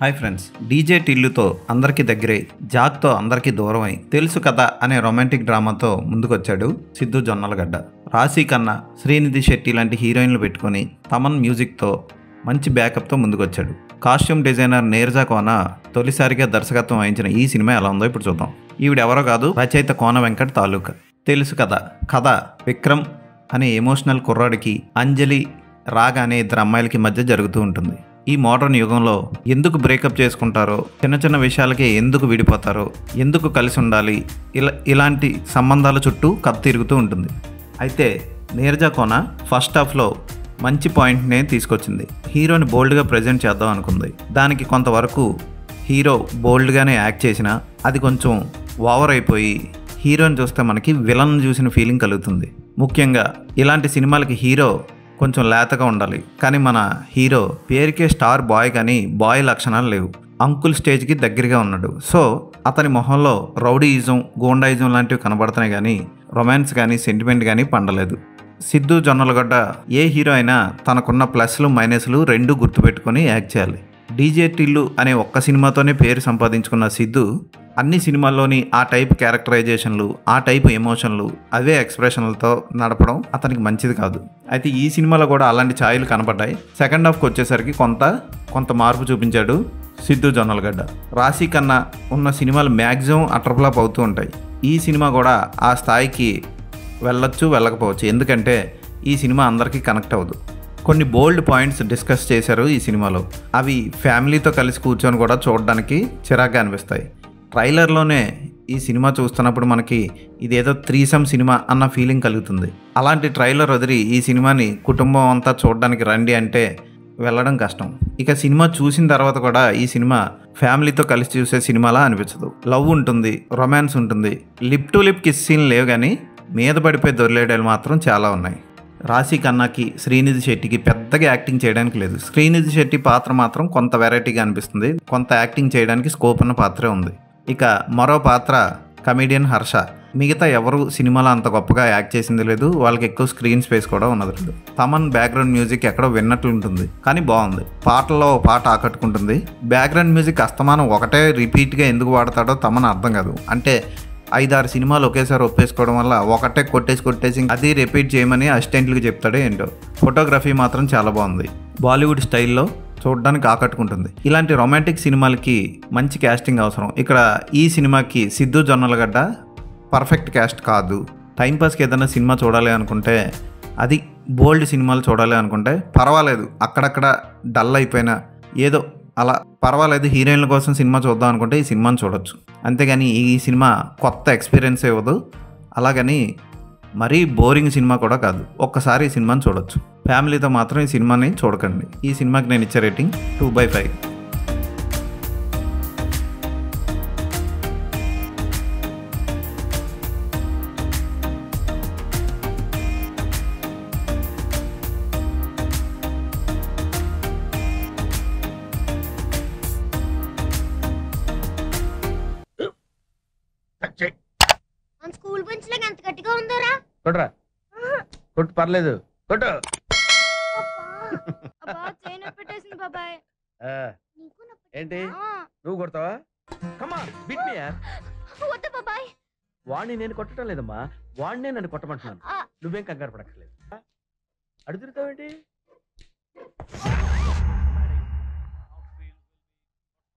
Hi friends, DJ టిల్లుతో అందరికీ దగ్గరై జాక్తో అందరికీ దూరమై తెలుసు కదా అనే రొమాంటిక్ డ్రామాతో ముందుకొచ్చాడు సిద్ధు జొన్నలగడ్డ. రాశి ఖన్నా, శ్రీనిధి శెట్టి లాంటి హీరోయిన్లు పెట్టుకొని తమన్ మ్యూజిక్తో మంచి బ్యాకప్తో ముందుకొచ్చాడు. కాస్ట్యూమ్ డిజైనర్ నీరజా కోన తొలిసారిగా దర్శకత్వం వహించిన ఈ సినిమా ఎలా ఉందో ఇప్పుడు చూద్దాం. ఈవిడెవరో కాదు, రచయిత కోన వెంకట్ తాలూకా. తెలుసు కదా కథ విక్రమ్ అనే ఎమోషనల్ కుర్రాడికి అంజలి, రాగ అనే ఇద్దరు అమ్మాయిలకి మధ్య జరుగుతూ ఉంటుంది. ఈ మోడర్న్ యుగంలో ఎందుకు బ్రేకప్ చేసుకుంటారో, చిన్న చిన్న విషయాలకే ఎందుకు విడిపోతారో, ఎందుకు కలిసి ఉండాలి, ఇలాంటి సంబంధాల చుట్టూ కథ తిరుగుతూ ఉంటుంది. అయితే నీరజా కోన ఫస్ట్ హాఫ్లో మంచి పాయింట్నే తీసుకొచ్చింది. హీరోని బోల్డ్గా ప్రజెంట్ చేద్దాం అనుకుంది. దానికి కొంతవరకు హీరో బోల్డ్గానే యాక్ట్ చేసినా అది కొంచెం ఓవర్ అయిపోయి హీరోని చూస్తే మనకి విలన్ చూసిన ఫీలింగ్ కలుగుతుంది. ముఖ్యంగా ఇలాంటి సినిమాలకి హీరో కొంచెం లేతగా ఉండాలి. కానీ మన హీరో పేరుకే స్టార్ బాయ్, కానీ బాయ్ లక్షణాలు లేవు. అంకుల్ స్టేజ్కి దగ్గరగా ఉన్నాడు. సో అతని మొహంలో రౌడీయిజం, గూండాయిజం లాంటివి కనబడుతున్నాయి, కానీ రొమాన్స్ కానీ సెంటిమెంట్ కానీ పండలేదు. సిద్ధు జొన్నలగడ్డ ఏ హీరో అయినా తనకున్న ప్లస్లు మైనస్లు రెండూ గుర్తుపెట్టుకొని యాక్ట్ చేయాలి. డీజే టిల్లు అనే ఒక్క సినిమాతోనే పేరు సంపాదించుకున్న సిద్ధు అన్ని సినిమాల్లోని ఆ టైప్ క్యారెక్టరైజేషన్లు, ఆ టైప్ ఎమోషన్లు, అవే ఎక్స్ప్రెషన్లతో నడపడం అతనికి మంచిది కాదు. అయితే ఈ సినిమాలో కూడా అలాంటి ఛాయలు కనపడ్డాయి. సెకండ్ హాఫ్కి వచ్చేసరికి కొంత మార్పు చూపించాడు సిద్ధు జొన్నలగడ్డ. రాశి ఖన్నా ఉన్న సినిమాలు మ్యాక్సిమం అటర్ఫ్లాప్ అవుతూ ఉంటాయి. ఈ సినిమా కూడా ఆ స్థాయికి వెళ్ళొచ్చు, వెళ్ళకపోవచ్చు. ఎందుకంటే ఈ సినిమా అందరికీ కనెక్ట్ అవ్వదు. కొన్ని బోల్డ్ పాయింట్స్ డిస్కస్ చేశారు ఈ సినిమాలో. అవి ఫ్యామిలీతో కలిసి కూర్చొని కూడా చూడడానికి చిరాగ్గా అనిపిస్తాయి. ట్రైలర్లోనే ఈ సినిమా చూస్తున్నప్పుడు మనకి ఇదేదో త్రీసమ్ సినిమా అన్న ఫీలింగ్ కలుగుతుంది. అలాంటి ట్రైలర్ వదిలి ఈ సినిమాని కుటుంబం అంతా చూడడానికి రండి అంటే వెళ్ళడం కష్టం. ఇక సినిమా చూసిన తర్వాత కూడా ఈ సినిమా ఫ్యామిలీతో కలిసి చూసే సినిమాలా అనిపించదు. లవ్ ఉంటుంది, రొమాన్స్ ఉంటుంది, lip to lip kiss scene లేవు, కానీ మీద పడిపోయి దొరిలేడాలు మాత్రం చాలా ఉన్నాయి. రాశి ఖన్నాకి, శ్రీనిధి శెట్టికి పెద్దగా యాక్టింగ్ చేయడానికి లేదు. శ్రీనిధి శెట్టి పాత్ర మాత్రం కొంత వెరైటీగా అనిపిస్తుంది. కొంత యాక్టింగ్ చేయడానికి స్కోప్ ఉన్న పాత్రే ఉంది. ఇక మరో పాత్ర కమెడియన్ హర్ష. మిగతా ఎవరు సినిమాలో అంత గొప్పగా యాక్ట్ చేసింది లేదు. వాళ్ళకి ఎక్కువ స్క్రీన్ స్పేస్ కూడా ఉన్నది లేదు. తమన్ బ్యాక్గ్రౌండ్ మ్యూజిక్ ఎక్కడో విన్నట్లు ఉంటుంది, కానీ బాగుంది. పాటల్లో పాట ఆకట్టుకుంటుంది. బ్యాక్గ్రౌండ్ మ్యూజిక్ అస్తమానం ఒకటే రిపీట్గా ఎందుకు వాడతాడో తమన్ అర్థం కాదు. అంటే 5-6 సినిమాలు ఒకేసారి ఒప్పేసుకోవడం వల్ల ఒకటే కొట్టేసి అది రిపీట్ చేయమని అసిస్టెంట్లకు చెప్తాడో ఏంటో. ఫోటోగ్రఫీ మాత్రం చాలా బాగుంది. బాలీవుడ్ స్టైల్లో చూడడానికి ఆకట్టుకుంటుంది. ఇలాంటి రొమాంటిక్ సినిమాలకి మంచి క్యాస్టింగ్ అవసరం. ఇక్కడ ఈ సినిమాకి సిద్ధు జొన్నలగడ్డ పర్ఫెక్ట్ క్యాస్ట్ కాదు. టైంపాస్కి ఏదైనా సినిమా చూడాలి అనుకుంటే, అది బోల్డ్ సినిమాలు చూడాలి అనుకుంటే పర్వాలేదు. అక్కడక్కడ డల్ అయిపోయినా ఏదో అలా పర్వాలేదు. హీరోయిన్ల కోసం సినిమా చూద్దాం అనుకుంటే ఈ సినిమాని చూడొచ్చు. అంతేగాని ఈ సినిమా కొత్త ఎక్స్పీరియన్స్ ఇవ్వదు. అలాగని మరీ బోరింగ్ సినిమా కూడా కాదు. ఒక్కసారి ఈ సినిమాని చూడొచ్చు. ఫ్యామిలీతో మాత్రం ఈ సినిమాని చూడకండి. ఈ సినిమాకి నేను ఇచ్చే రేటింగ్ 2/5. స్కూల్ బెంచ్ లాగా ఎంత గట్టిగా ఉందోరా? కొట్రా, కొట్టు, పర్లేదు, కొట్టు. బాబాయ్ ఏంటి నువ్వు కొడతావా? కమా బిట్ మీ యార్. వద్దు బాబాయ్. వాడిని నేను కొట్టడం లేదమ్మా, వాడినే నన్ను కొట్టమంటున్నాను. నువ్వేం కంగారు పడక్కర్లేదు. అడుగుతావేంటి?